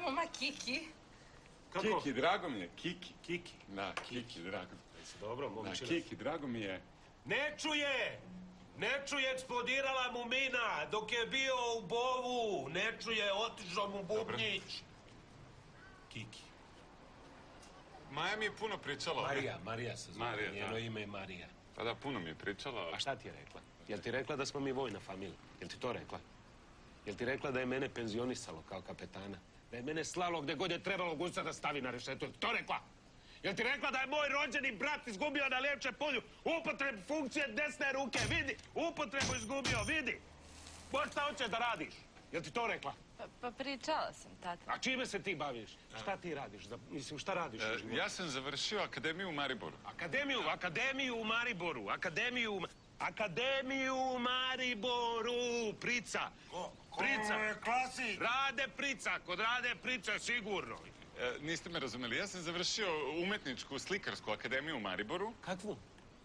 moja mama Kiki. Kako? Kiki, drago mi je. Kiki. Kiki. Da, Kiki, drago mi je. Jesi dobro, momčina? Da, Kiki, drago mi je. Ne čuje! Ne čuje, eksplodirala mu mina dok je bio u Bovu. Ne čuje, otišao mu bubnjić. Kiki. Maja mi je puno pričala. Marija se zove. Marija, njeno da. ime je Marija. Pa da, puno mi je pričala. A šta ti je rekla? Jel ti rekla da smo mi vojna familija? Jel ti to rekla? Jel ti rekla da je mene penzionisalo kao kapetana? Da je mene slalo gdje god je trebalo gusa da stavi na rešetu? Jel ti to rekla? Jel ti rekla da je moj rođeni brat izgubio na Lijevče polju upotrebu funkcije desne ruke? Vidi! Upotrebu izgubio, vidi! Boš šta hoćeš da radiš? Jel ti to rekla? Pa pričala sam, tata. A čime se ti baviš? Šta ti radiš? Mislim, šta radiš u životu? Ja sam završio akademiju u Mariboru. Akademiju u Mariboru. Akademiju u Mariboru. Prica. Prica. je klasik. Rade Prica. Kod Rade Prica sigurno. Niste me razumeli. Ja sam završio umetničku slikarsku akademiju u Mariboru. Kakvu?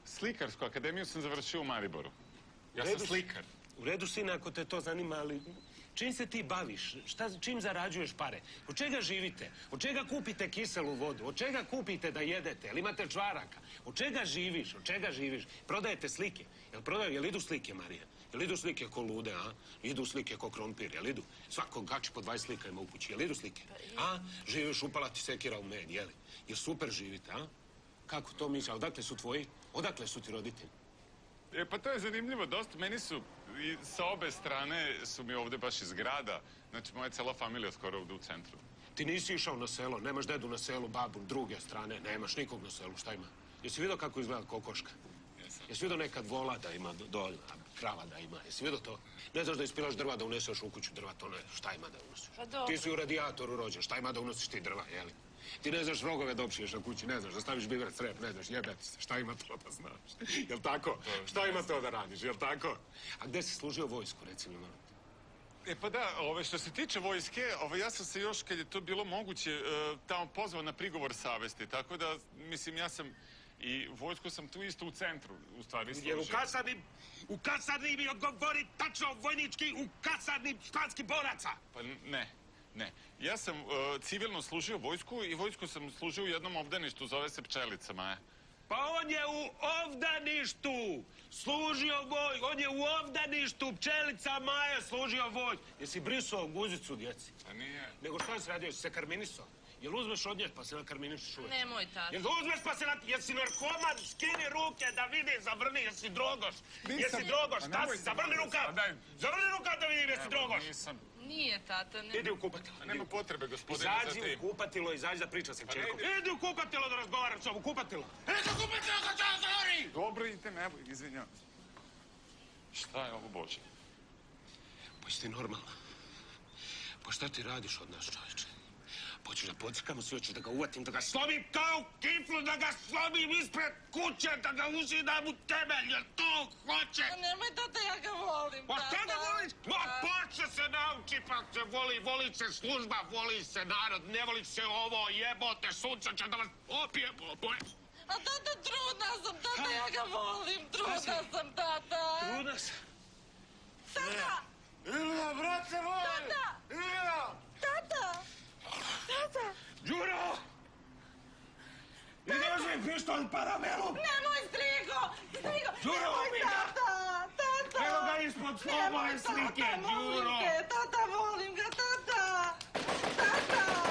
Slikarsku akademiju sam završio u Mariboru. Ja sam slikar. U redu, sine, ako te to zanima, ali čim se ti baviš? Čim zarađuješ pare? Od čega živite? Od čega kupite kiselu vodu? Od čega kupite da jedete? Jel imate čvaraka? Od čega živiš? Od čega živiš? Prodajete slike? Jel idu slike, Marija? Jel idu slike ko lude, a? Idu slike ko krompir, jel idu? Svako gači po 20 slika ima u kući, jel idu slike? A? Živiš, upala ti sekira u med, jeli? Jel super živite, a? Kako to misliš? Odakle su tvoji? Odakle su ti roditelji? Pa to je zanimljivo, dosta. Meni su, i sa obe strane su mi ovdje baš iz grada. Znači, moja cela familija skoro ovdje u centru. Ti nisi išao na selo, nemaš dedu na selu, babu, druge strane, nemaš nikog na selu, šta ima? Jesi vidio kako izgleda kokoška? Jesam. Jesi vidio nekad vola da ima, krava da ima? Jesi vidio to? Ne znaš da ispilaš drva da uneseš u kuću drva, to ne, šta ima da unosiš? Pa dobro. Ti si u radijatoru rođen, šta ima da unosiš ti drva, jeli? Ti ne znaš rogove da opšiješ na kući, ne znaš da staviš biber crep, ne znaš, jebeti se, šta ima to da znaš? Jel tako? Šta ima to da radiš, jel tako? A gde si služio vojsku, recimo, moram ti? Pa da, što se tiče vojske, ja sam se još, kad je to bilo moguće, tamo pozvao na prigovor savesti, tako da, mislim, ja sam i vojsku sam tu isto u centru, u stvari, služio. Jer u kasarni mi odgovori tačno vojnički, u kasarni španskih boraca! Pa ne. Ja sam civilno služio vojsku i vojsku sam služio u jednom obdaništu, zove se Pčelica, Maja. Pa on je u obdaništu služio vojsku, on je u obdaništu Pčelica Maja služio vojsku. Jesi brisao guzicu, djeci? A nije. Nego šta si radio, jesi se karminisao? Jel uzmeš od nje pa se nakarminišeš uvek? Nemoj, tata. Jel uzmeš pa se jesi narkoman, skini ruke da vidi, zavrni, jesi drogoš? Jesi drogoš, šta si, zavrni rukav! Zavrni rukav da vidim, jesi drogoš! Nisam. Nije, tata, ne. Idi u kupatilo. Nema potrebe, gospodine, za tim. Izađi u kupatilo, izađi da priča sa čerkom. Idi u kupatilo da razgovaram s ovom, u kupatilo. Idi u kupatilo kad će zavrni! Dobro, idite, ne, izvinjam. Šta je ovo, Bože? Pa jesi ti normalna? Pa šta ti radiš od nas, čovječe? Hoćeš da pocikamo sve, hoćeš da ga uvatim, da ga slomim kao kiflu, da ga slomim ispred kuće, da ga uzidam u temelj, jel to hoće? Pa nemoj, tata, ja ga volim, Pa tata. šta da voliš? Ma počne se nauči, pa se voli se služba, voli se narod, ne voli se ovo, jebote, sunce će da vas opije, boje. A tata, trudna sam, tata, ja ga volim, trudna sam, tata. Trudna sam. Tata! Ilija, brate moj! Tata! Ilija! Tata! Tata! Đuro! Ideš mi pištolj paramelom! Nemoj, Strigo! Strigo! Đuro, Nemoj, mi ga! tata! Tata! Evo ga ispod slobove slike, Đuro!